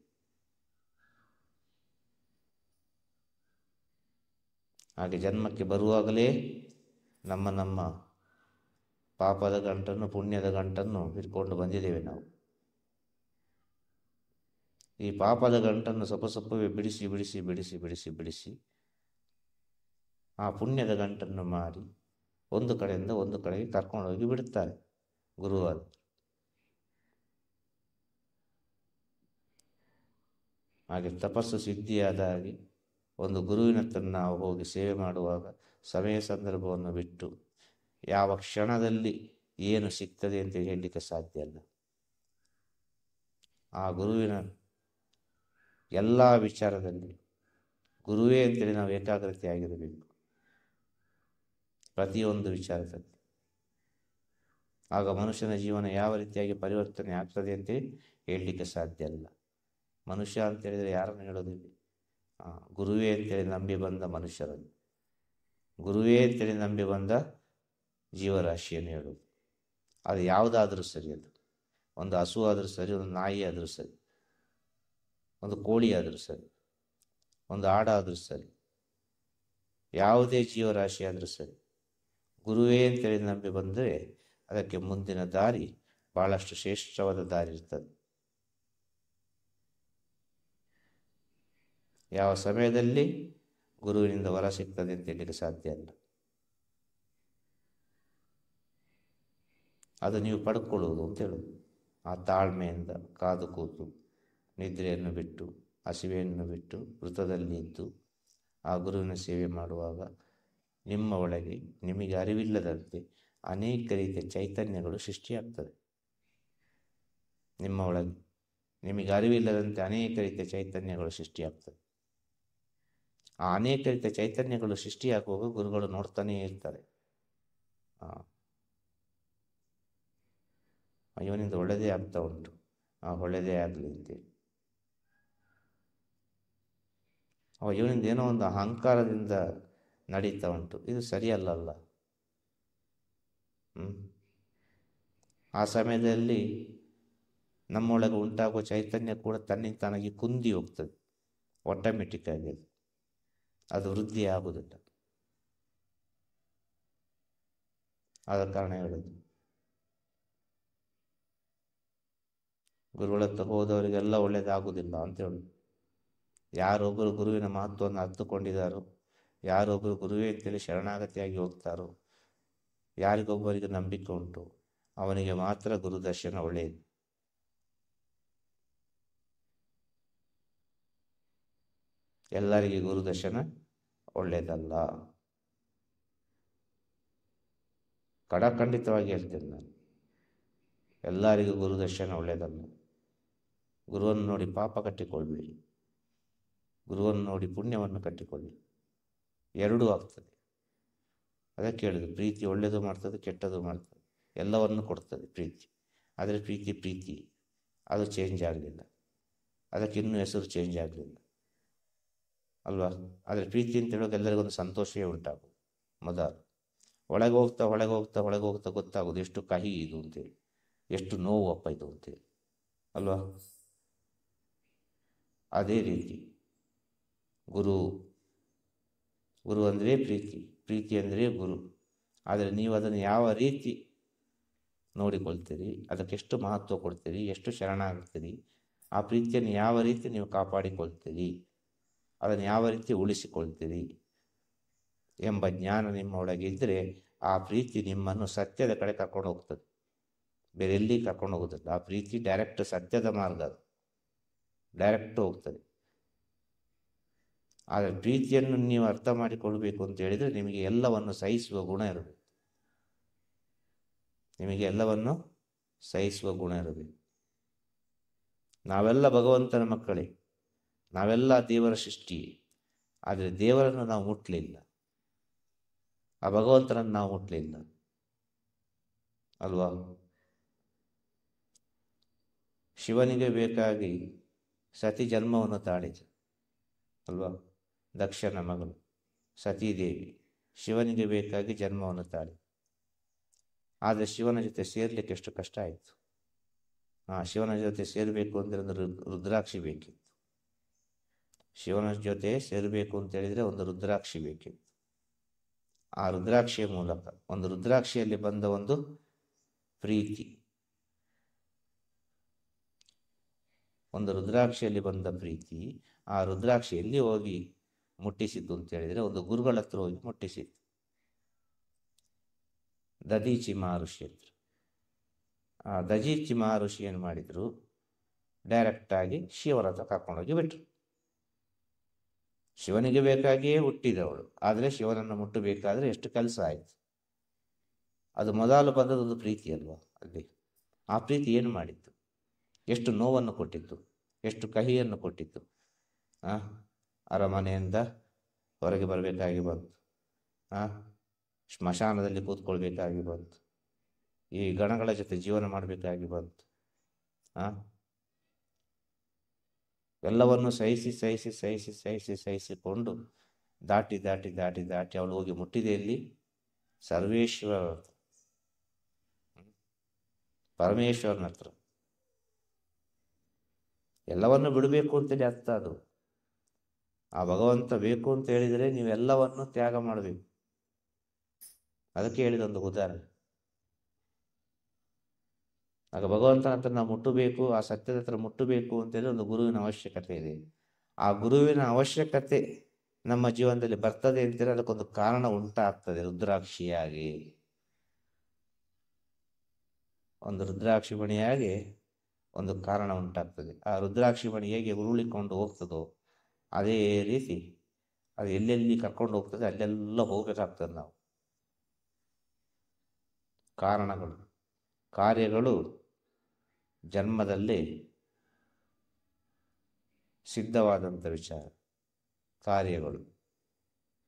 ಹಾಗೆ ಜನ್ಮಕ್ಕೆ ಬರುವಾಗಲೇ ನಮ್ಮ ಪಾಪದ ಗಂಟನ್ನು, ಪುಣ್ಯದ ಗಂಟನ್ನು ಹಿಡ್ಕೊಂಡು ಬಂದಿದ್ದೇವೆ ನಾವು. ಈ ಪಾಪದ ಗಂಟನ್ನು ಸ್ವಲ್ಪವೇ ಬಿಡಿಸಿ ಬಿಡಿಸಿ ಬಿಡಿಸಿ ಬಿಡಿಸಿ ಬಿಡಿಸಿ ಆ ಪುಣ್ಯದ ಗಂಟನ್ನು ಮಾಡಿ ಒಂದು ಕಡೆಯಿಂದ ಒಂದು ಕಡೆಗೆ ಕರ್ಕೊಂಡೋಗಿ ಬಿಡುತ್ತಾರೆ ಗುರುವಾದ. ಹಾಗೆ ತಪಸ್ಸು ಸಿದ್ಧಿಯಾದ ಹಾಗೆ ಒಂದು ಗುರುವಿನ ಹತ್ರ ನಾವು ಹೋಗಿ ಸೇವೆ ಮಾಡುವಾಗ ಸಮಯ ಸಂದರ್ಭವನ್ನು ಬಿಟ್ಟು ಯಾವ ಕ್ಷಣದಲ್ಲಿ ಏನು ಸಿಗ್ತದೆ ಅಂತ ಹೇಳಲಿಕ್ಕೆ ಸಾಧ್ಯ ಅಲ್ಲ. ಆ ಗುರುವಿನ ಎಲ್ಲ ವಿಚಾರದಲ್ಲಿ ಗುರುವೇ ಅಂತೇಳಿ ನಾವು ಏಕಾಗ್ರತೆ ಆಗಿರಬೇಕು, ಪ್ರತಿಯೊಂದು ವಿಚಾರದಲ್ಲಿ. ಆಗ ಮನುಷ್ಯನ ಜೀವನ ಯಾವ ರೀತಿಯಾಗಿ ಪರಿವರ್ತನೆ ಆಗ್ತದೆ ಅಂತೇಳಿ ಹೇಳಲಿಕ್ಕೆ ಸಾಧ್ಯ ಅಲ್ಲ. ಮನುಷ್ಯ ಅಂತೇಳಿದರೆ ಯಾರನ್ನು ಹೇಳೋದಿಲ್ಲ, ಗುರುವೇ ಅಂತೇಳಿ ನಂಬಿ ಬಂದ ಮನುಷ್ಯರನ್ನು, ಗುರುವೇ ಅಂತೇಳಿ ನಂಬಿ ಬಂದ ಜೀವರಾಶಿಯನ್ನು ಹೇಳೋದು. ಅದು ಯಾವುದಾದ್ರೂ ಸರಿ, ಅದು ಒಂದು ಹಸು ಆದರೂ ಸರಿ, ಒಂದು ನಾಯಿ ಆದರೂ ಸರಿ, ಒಂದು ಕೋಳಿ ಆದರೂ ಸರಿ, ಒಂದು ಆಡಾದರೂ ಸರಿ, ಯಾವುದೇ ಜೀವರಾಶಿ ಆದರೂ ಸರಿ, ಗುರುವೇ ಅಂತೇಳಿ ನಂಬಿ ಬಂದರೆ ಅದಕ್ಕೆ ಮುಂದಿನ ದಾರಿ ಬಹಳಷ್ಟು ಶ್ರೇಷ್ಠವಾದ ದಾರಿ ಇರ್ತದೆ. ಯಾವ ಸಮಯದಲ್ಲಿ ಗುರುವಿನಿಂದ ವರ ಸಿಗ್ತದೆ ಅಂತ ಹೇಳಲಿಕ್ಕೆ ಸಾಧ್ಯ ಅಲ್ಲ. ಅದು ನೀವು ಪಡ್ಕೊಳ್ಳುವುದು ಅಂತ ಹೇಳೋದು. ಆ ತಾಳ್ಮೆಯಿಂದ ಕಾದು ಕೂತು, ನಿದ್ರೆಯನ್ನು ಬಿಟ್ಟು, ಹಸಿವೆಯನ್ನು ಬಿಟ್ಟು, ವೃತ್ತದಲ್ಲಿ ಇದ್ದು ಆ ಗುರುವಿನ ಸೇವೆ ಮಾಡುವಾಗ ನಿಮ್ಮ ಒಳಗೆ ನಿಮಗೆ ಅರಿವಿಲ್ಲದಂತೆ ಅನೇಕ ರೀತಿಯ ಚೈತನ್ಯಗಳು ಸೃಷ್ಟಿಯಾಗ್ತದೆ. ನಿಮ್ಮ ಒಳಗೆ ನಿಮಗೆ ಅರಿವಿಲ್ಲದಂತೆ ಅನೇಕ ರೀತಿಯ ಚೈತನ್ಯಗಳು ಸೃಷ್ಟಿಯಾಗ್ತದೆ. ಆ ಅನೇಕ ರೀತಿಯ ಚೈತನ್ಯಗಳು ಸೃಷ್ಟಿಯಾಗುವಾಗ ಗುರುಗಳು ನೋಡ್ತಾನೇ ಇರ್ತಾರೆ. ಇವನಿಂದ ಒಳ್ಳೆಯದೇ ಆಗ್ತಾ ಉಂಟು, ಒಳ್ಳೆಯದೇ ಆಗಲಿ ಅಂತೇಳಿ. ಇವನಿಂದ ಏನೋ ಒಂದು ಅಹಂಕಾರದಿಂದ ನಡೀತಾ ಉಂಟು, ಇದು ಸರಿಯಲ್ಲ. ಆ ಸಮಯದಲ್ಲಿ ನಮ್ಮೊಳಗೆ ಉಂಟಾಗುವ ಚೈತನ್ಯ ಕೂಡ ತನ್ನಿಂದ ತಾನಾಗಿ ಕುಂದಿ ಹೋಗ್ತದೆ, ಆಟೋಮೆಟಿಕ್ ಆಗಿ ಅದು ವೃದ್ಧಿ ಆಗುವುದಿಲ್ಲ. ಆದ ಕಾರಣ ಹೇಳೋದು, ಗುರುಗಳ ಹತ್ರ ಹೋದವರಿಗೆಲ್ಲ ಒಳ್ಳೇದಾಗುವುದಿಲ್ಲ ಅಂತ ಹೇಳೋದು. ಯಾರೊಬ್ಬರು ಗುರುವಿನ ಮಹತ್ವವನ್ನು ಅರ್ಥಕೊಂಡಿದ್ದಾರೋ, ಯಾರೊಬ್ಬರು ಗುರುವೇ ಅಂತೇಳಿ ಶರಣಾಗತಿಯಾಗಿ ಹೋಗ್ತಾರೋ, ಯಾರಿಗೊಬ್ಬರಿಗೆ ನಂಬಿಕೆ ಉಂಟು, ಅವನಿಗೆ ಮಾತ್ರ ಗುರುದರ್ಶನ ಒಳ್ಳೆಯದು. ಎಲ್ಲರಿಗೆ ಗುರುದರ್ಶನ ಒಳ್ಳೆಯದಲ್ಲ. ಖಂಡಿತವಾಗಿ ಹೇಳ್ತೇನೆ ನಾನು, ಎಲ್ಲರಿಗೂ ಗುರುದರ್ಶನ ಒಳ್ಳೆಯದಲ್ಲ. ಗುರುವನ್ನು ನೋಡಿ ಪಾಪ ಕಟ್ಟಿಕೊಳ್ಬೇಡಿ, ಗುರುವನ್ನು ನೋಡಿ ಪುಣ್ಯವನ್ನು ಕಟ್ಟಿಕೊಳ್ಳಿ, ಎರಡೂ ಆಗ್ತದೆ. ಅದಕ್ಕೆ ಹೇಳಿದ್ರು, ಪ್ರೀತಿ ಒಳ್ಳೆಯದು ಮಾಡ್ತದೆ, ಕೆಟ್ಟದ್ದು ಮಾಡ್ತದೆ, ಎಲ್ಲವನ್ನು ಕೊಡ್ತದೆ ಪ್ರೀತಿ. ಆದರೆ ಪ್ರೀತಿ ಅದು ಚೇಂಜ್ ಆಗಲಿಲ್ಲ, ಅದಕ್ಕೆ ಇನ್ನೂ ಹೆಸರು ಚೇಂಜ್ ಆಗಲಿಲ್ಲ ಅಲ್ವಾ. ಆದರೆ ಪ್ರೀತಿ ಅಂತ ಹೇಳೋದು ಎಲ್ಲರಿಗೊಂದು ಸಂತೋಷವೇ ಉಂಟಾಗೋದು. ಮೊದಲು ಒಳಗೆ ಹೋಗ್ತಾ ಗೊತ್ತಾಗೋದು ಎಷ್ಟು ಕಹಿ ಇದು ಅಂತೇಳಿ, ಎಷ್ಟು ನೋವು ಅಪ್ಪ ಇದು ಅಂತೇಳಿ ಅಲ್ವಾ. ಅದೇ ರೀತಿ ಗುರು ಅಂದರೆ ಪ್ರೀತಿ ಅಂದರೆ ಗುರು. ಆದರೆ ನೀವು ಅದನ್ನು ಯಾವ ರೀತಿ ನೋಡಿಕೊಳ್ತೀರಿ, ಅದಕ್ಕೆಷ್ಟು ಮಹತ್ವ ಕೊಡ್ತೀರಿ, ಎಷ್ಟು ಶರಣಾಗ್ತೀರಿ, ಆ ಪ್ರೀತಿಯನ್ನು ಯಾವ ರೀತಿ ನೀವು ಕಾಪಾಡಿಕೊಳ್ತೀರಿ, ಅದನ್ನು ಯಾವ ರೀತಿ ಉಳಿಸಿಕೊಳ್ತೀರಿ ಎಂಬ ಜ್ಞಾನ ನಿಮ್ಮ ಒಳಗೆ ಇದ್ದರೆ ಆ ಪ್ರೀತಿ ನಿಮ್ಮನ್ನು ಸತ್ಯದ ಕಡೆ ಕರ್ಕೊಂಡು ಹೋಗ್ತದೆ, ಬೇರೆ ಎಲ್ಲಿ ಕರ್ಕೊಂಡು ಹೋಗೋದಿಲ್ಲ. ಆ ಪ್ರೀತಿ ಡೈರೆಕ್ಟ್ ಸತ್ಯದ ಮಾರ್ಗ, ಅದು ಡೈರೆಕ್ಟ್ ಹೋಗ್ತದೆ. ಆದರೆ ಪ್ರೀತಿಯನ್ನು ನೀವು ಅರ್ಥ ಮಾಡಿಕೊಳ್ಬೇಕು ಅಂತ ಹೇಳಿದರೆ ನಿಮಗೆ ಎಲ್ಲವನ್ನು ಸಹಿಸುವ ಗುಣ ಇರಬೇಕು, ನಿಮಗೆ ಎಲ್ಲವನ್ನು ಸಹಿಸುವ ಗುಣ ಇರಬೇಕು. ನಾವೆಲ್ಲ ಭಗವಂತನ ಮಕ್ಕಳೇ, ನಾವೆಲ್ಲ ದೇವರ ಸೃಷ್ಟಿ. ಆದರೆ ದೇವರನ್ನು ನಾವು ಮುಟ್ಟಲಿಲ್ಲ, ಆ ಭಗವಂತನನ್ನು ನಾವು ಮುಟ್ಟಲಿಲ್ಲ ಅಲ್ವಾ. ಶಿವನಿಗೆ ಬೇಕಾಗಿ ಸತಿ ಜನ್ಮವನ್ನು ತಾಳಿತು ಅಲ್ವಾ. ದಕ್ಷನ ಮಗಳು ಸತೀದೇವಿ ಶಿವನಿಗೆ ಬೇಕಾಗಿ ಜನ್ಮವನ್ನು ತಾಳಿ. ಆದರೆ ಶಿವನ ಜೊತೆ ಸೇರ್ಲಿಕ್ಕೆ ಎಷ್ಟು ಕಷ್ಟ ಆಯಿತು. ಶಿವನ ಜೊತೆ ಸೇರಬೇಕು ಅಂದರೆ ಒಂದು ರುದ್ರಾಕ್ಷಿ ಬೇಕಿತ್ತು. ಶಿವನ ಜೊತೆ ಸೇರಬೇಕು ಅಂತ ಹೇಳಿದರೆ ಒಂದು ರುದ್ರಾಕ್ಷಿ ಬೇಕಿತ್ತು. ಆ ರುದ್ರಾಕ್ಷಿಯ ಮೂಲಕ, ಒಂದು ರುದ್ರಾಕ್ಷಿಯಲ್ಲಿ ಬಂದ ಒಂದು ಪ್ರೀತಿ, ಒಂದು ರುದ್ರಾಕ್ಷಿಯಲ್ಲಿ ಬಂದ ಪ್ರೀತಿ, ಆ ರುದ್ರಾಕ್ಷಿ ಎಲ್ಲಿ ಹೋಗಿ ಮುಟ್ಟಿಸಿದ್ದು ಅಂತ ಹೇಳಿದರೆ ಒಂದು ಗುರುಗಳ ಹತ್ರ ಹೋಗಿ ಮುಟ್ಟಿಸಿದ್ದು. ದದೀಚಿ ಮಹರ್ಷಿ ಹತ್ರ. ಆ ದದೀಚಿ ಮಹರ್ಷಿ ಏನು ಮಾಡಿದರು, ಡೈರೆಕ್ಟಾಗಿ ಶಿವನ ಹತ್ರ ಕರ್ಕೊಂಡೋಗಿ ಬಿಟ್ರು. ಶಿವನಿಗೆ ಬೇಕಾಗಿಯೇ ಹುಟ್ಟಿದವಳು, ಆದರೆ ಶಿವನನ್ನು ಮುಟ್ಟಬೇಕಾದ್ರೆ ಎಷ್ಟು ಕೆಲಸ ಆಯಿತು. ಅದು ಮೊದಲು ಬಂದದೊಂದು ಪ್ರೀತಿ ಅಲ್ವಾ. ಅಲ್ಲಿ ಆ ಪ್ರೀತಿ ಏನು ಮಾಡಿತ್ತು, ಎಷ್ಟು ನೋವನ್ನು ಕೊಟ್ಟಿತ್ತು, ಎಷ್ಟು ಕಹಿಯನ್ನು ಕೊಟ್ಟಿತ್ತು. ಅರಮನೆಯಿಂದ ಹೊರಗೆ ಬರಬೇಕಾಗಿ ಬಂತು, ಸ್ಮಶಾನದಲ್ಲಿ ಕೂತ್ಕೊಳ್ಬೇಕಾಗಿ ಬಂತು, ಈ ಗಣಗಳ ಜೊತೆ ಜೀವನ ಮಾಡಬೇಕಾಗಿ ಬಂತು. ಎಲ್ಲವನ್ನು ಸಹಿಸಿಕೊಂಡು ದಾಟಿ ಅವಳು ಹೋಗಿ ಮುಟ್ಟಿದೆ ಎಲ್ಲಿ, ಸರ್ವೇಶ್ವರ ಪರಮೇಶ್ವರನ ಹತ್ರ. ಎಲ್ಲವನ್ನು ಬಿಡಬೇಕು ಅಂತೇಳಿ ಅರ್ಥ ಅದು. ಆ ಭಗವಂತ ಬೇಕು ಅಂತ ಹೇಳಿದರೆ ನೀವೆಲ್ಲವನ್ನು ತ್ಯಾಗ ಮಾಡಬೇಕು. ಅದಕ್ಕೆ ಹೇಳಿದೊಂದು ಉದಾಹರಣೆ. ಆಗ ಭಗವಂತನ ಹತ್ರ ನಾವು ಮುಟ್ಟಬೇಕು, ಆ ಸತ್ಯದ ಹತ್ರ ಮುಟ್ಟಬೇಕು ಅಂತೇಳಿ ಒಂದು ಗುರುವಿನ ಅವಶ್ಯಕತೆ ಇದೆ. ಆ ಗುರುವಿನ ಅವಶ್ಯಕತೆ ನಮ್ಮ ಜೀವನದಲ್ಲಿ ಬರ್ತದೆ ಅಂತೇಳಿ ಅದಕ್ಕೊಂದು ಕಾರಣ ಉಂಟಾಗ್ತದೆ. ರುದ್ರಾಕ್ಷಿಯಾಗಿ, ಒಂದು ರುದ್ರಾಕ್ಷಿ ಮಣಿಯಾಗಿ ಒಂದು ಕಾರಣ ಉಂಟಾಗ್ತದೆ. ಆ ರುದ್ರಾಕ್ಷಿ ಮಣಿ ಹೇಗೆ ಉರುಳಿಕೊಂಡು ಹೋಗ್ತದೋ ಅದೇ ರೀತಿ ಅದು ಎಲ್ಲೆಲ್ಲಿ ಕರ್ಕೊಂಡು ಹೋಗ್ತದೆ ಅಲ್ಲೆಲ್ಲ ಹೋಗ್ಬೇಕಾಗ್ತದೆ. ನಾವು ಕಾರಣಗಳು, ಕಾರ್ಯಗಳು ಜನ್ಮದಲ್ಲಿ ಸಿದ್ಧವಾದಂಥ ವಿಚಾರ. ಕಾರ್ಯಗಳು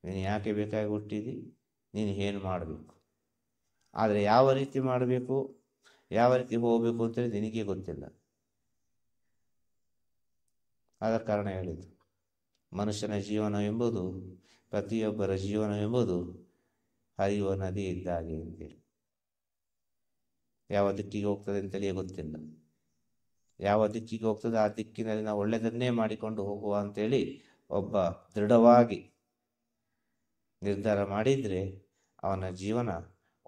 ನೀನು ಯಾಕೆ ಬೇಕಾಗಿ ಹುಟ್ಟಿದಿ, ನೀನು ಏನು ಮಾಡಬೇಕು, ಆದರೆ ಯಾವ ರೀತಿ ಮಾಡಬೇಕು, ಯಾವ ರೀತಿ ಹೋಗಬೇಕು ಅಂತೇಳಿ ನಿನಗೆ ಗೊತ್ತಿಲ್ಲ. ಆದ ಕಾರಣ ಹೇಳಿದ್ದು, ಮನುಷ್ಯನ ಜೀವನವೆಂಬುದು, ಪ್ರತಿಯೊಬ್ಬರ ಜೀವನವೆಂಬುದು ಹರಿಯುವ ನದಿ ಇದ್ದಾಗೆ ಅಂತೇಳಿ. ಯಾವ ದಿಕ್ಕಿಗೆ ಹೋಗ್ತದೆ ಅಂತೇಳಿ ಗೊತ್ತಿಲ್ಲ. ಯಾವ ದಿಕ್ಕಿಗೆ ಹೋಗ್ತದೆ ಆ ದಿಕ್ಕಿನಲ್ಲಿ ನಾವು ಒಳ್ಳೆಯದನ್ನೇ ಮಾಡಿಕೊಂಡು ಹೋಗುವ ಅಂತೇಳಿ ಒಬ್ಬ ದೃಢವಾಗಿ ನಿರ್ಧಾರ ಮಾಡಿದರೆ ಅವನ ಜೀವನ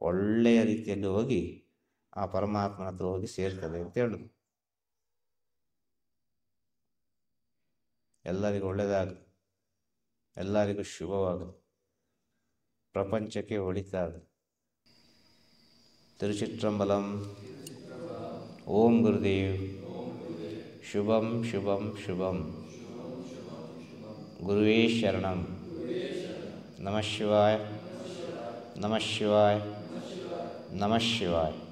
ಒಳ್ಳೆಯ ರೀತಿಯಲ್ಲಿ ಹೋಗಿ ಆ ಪರಮಾತ್ಮನ ಹತ್ರ ಹೋಗಿ ಸೇರ್ತದೆ ಅಂತ ಹೇಳುದು. ಎಲ್ಲರಿಗೂ ಒಳ್ಳೆಯದಾಗಲಿ, ಎಲ್ಲರಿಗೂ ಶುಭವಾಗಲಿ, ಪ್ರಪಂಚಕ್ಕೆ ಒಳಿತಾಗಲಿ. ತಿರುಚಿಟ್ರಂಬಲಂ. ಓಂ ಗುರುದೇವ್. ಶುಭಂ ಶುಭಂ ಶುಭಂ. ಗುರುವೇ ಶರಣಂ. ನಮಃ ಶಿವಾಯ. ನಮಃ ಶಿವಾಯ. ನಮಃ ಶಿವಾಯ.